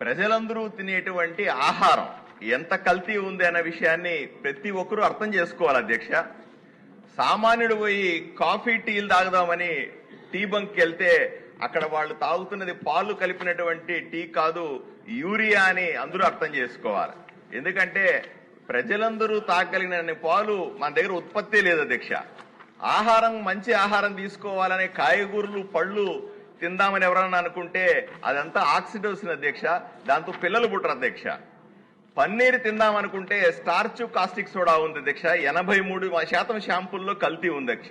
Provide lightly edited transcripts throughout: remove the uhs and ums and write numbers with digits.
ప్రజలందరూ తినేటువంటి ఆహారం ఎంత కల్తీ ఉంది అన్న విషయాన్ని ప్రతి ఒక్కరూ అర్థం చేసుకోవాలి అధ్యక్ష. సామాన్యుడు పోయి కాఫీ టీలు తాగుదామని టీ బంక్కి వెళ్తే అక్కడ వాళ్ళు తాగుతున్నది పాలు కలిపినటువంటి టీ కాదు, యూరియా అని అందరూ అర్థం చేసుకోవాలి. ఎందుకంటే ప్రజలందరూ తాగలిగిన పాలు మన దగ్గర ఉత్పత్తి లేదు అధ్యక్ష. ఆహారం మంచి ఆహారం తీసుకోవాలనే కాయగూరలు పళ్ళు తిందామని ఎవరన్నా అనుకుంటే అదంతా ఆక్సిడోసిన్ అధ్యక్ష, దాంతో పిల్లలు పుట్టరు అధ్యక్ష. పన్నీరు తిందామనుకుంటే స్టార్చ్ కాస్టిక్ సోడా ఉంది అధ్యక్ష, 83% షాంపూల్లో కల్తీ ఉంది అధ్యక్ష.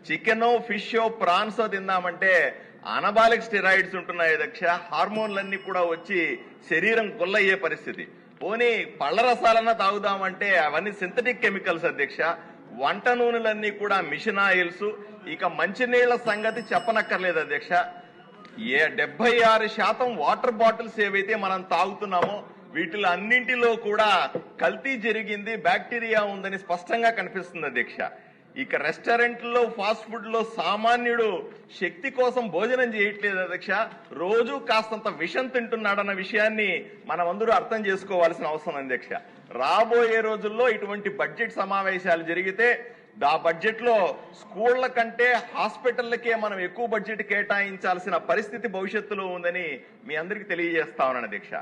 చికెన్ ఫిష్ ప్రాన్స్ తిందామంటే అనబాలిక్ స్టెరాయిడ్స్ ఉంటున్నాయి అధ్యక్ష. హార్మోన్లన్నీ కూడా వచ్చి శరీరం కొల్లయ్యే పరిస్థితి. పోనీ పళ్ల రసాలన్నా తాగుదామంటే అవన్నీ సింథటిక్ కెమికల్స్ అధ్యక్ష. వంట నూనెలన్నీ కూడా మిషన్ ఆయిల్స్. ఇక మంచినీళ్ల సంగతి చెప్పనక్కర్లేదు అధ్యక్ష. 76% వాటర్ బాటిల్స్ ఏవైతే మనం తాగుతున్నామో వీటిలో అన్నింటిలో కూడా కల్తీ జరిగింది, బ్యాక్టీరియా ఉందని స్పష్టంగా కనిపిస్తుంది అధ్యక్ష. ఇక రెస్టారెంట్లో ఫాస్ట్ ఫుడ్ లో సామాన్యుడు శక్తి కోసం భోజనం చేయట్లేదు అధ్యక్ష, రోజు కాస్తంత విషం తింటున్నాడన్న విషయాన్ని మనమందరూ అర్థం చేసుకోవాల్సిన అవసరం అధ్యక్ష. రాబోయే రోజుల్లో ఇటువంటి బడ్జెట్ సమావేశాలు జరిగితే ఆ బడ్జెట్ లో స్కూళ్ల కంటే హాస్పిటళ్లకే మనం ఎక్కువ బడ్జెట్ కేటాయించాల్సిన పరిస్థితి భవిష్యత్తులో ఉందని మీ అందరికీ తెలియజేస్తా ఉన్నాను అధ్యక్ష.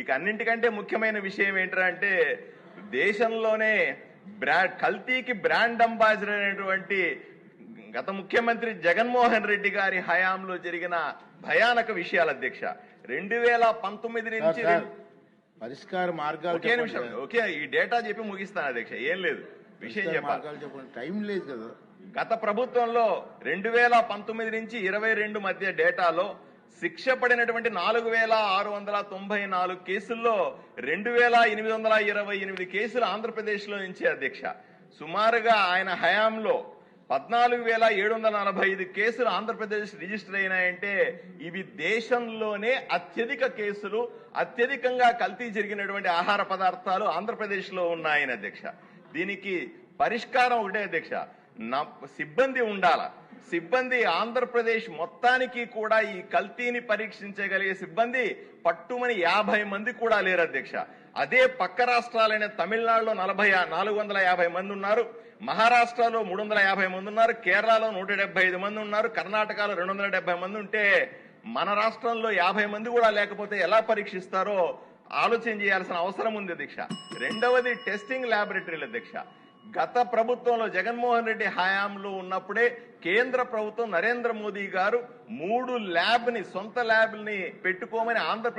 ఇక అన్నింటికంటే ముఖ్యమైన విషయం ఏంటంటే దేశంలోనే కల్తీకి బ్రాండ్ అంబాసిడర్ అయినటువంటి గత ముఖ్యమంత్రి జగన్మోహన్ రెడ్డి గారి హయాంలో జరిగిన భయానక విషయాలు అధ్యక్ష. 2019 నుంచి పరిష్కార మార్గాలు ఒకే నిమిషం, ఓకే ఈ డేటా చెప్పి ముగిస్తాను అధ్యక్ష, ఏం లేదు విషయం చెప్పాలి. టైం లేదు కదా. గత ప్రభుత్వంలో 2019 నుంచి 22 మధ్య డేటాలో శిక్ష పడినటువంటి 4694 కేసుల్లో 2828 కేసులు ఆంధ్రప్రదేశ్ లో నుంచి అధ్యక్ష. సుమారుగా ఆయన హయాంలో 14745 కేసులు ఆంధ్రప్రదేశ్ రిజిస్టర్ అయినాయంటే ఇవి దేశంలోనే అత్యధిక కేసులు, అత్యధికంగా కల్తీ జరిగినటువంటి ఆహార పదార్థాలు ఆంధ్రప్రదేశ్ లో ఉన్నాయని అధ్యక్ష. దీనికి పరిష్కారం ఒకటే అధ్యక్ష, సిబ్బంది ఉండాల. సిబ్బంది ఆంధ్రప్రదేశ్ మొత్తానికి కూడా ఈ కల్తీని పరీక్షించగలిగే సిబ్బంది పట్టుమని 50 మంది కూడా లేరు అధ్యక్ష. అదే పక్క రాష్ట్రాలైన తమిళనాడులో 450 మంది ఉన్నారు, మహారాష్ట్రలో 350 మంది ఉన్నారు, కేరళలో 175 మంది ఉన్నారు, కర్ణాటకలో 270 మంది ఉంటే మన రాష్ట్రంలో 50 మంది కూడా లేకపోతే ఎలా పరీక్షిస్తారో ఆలోచన చేయాల్సిన అవసరం ఉంది అధ్యక్ష. రెండవది టెస్టింగ్ ల్యాబొరేటరీలు అధ్యక్ష. గత ప్రభుత్వంలో జగన్మోహన్ రెడ్డి హయాంలో ఉన్నప్పుడే కేంద్ర ప్రభుత్వం నరేంద్ర మోదీ గారు 3 సొంత ల్యాబ్ని పెట్టుకోమని ఆంధ్రప్రదేశ్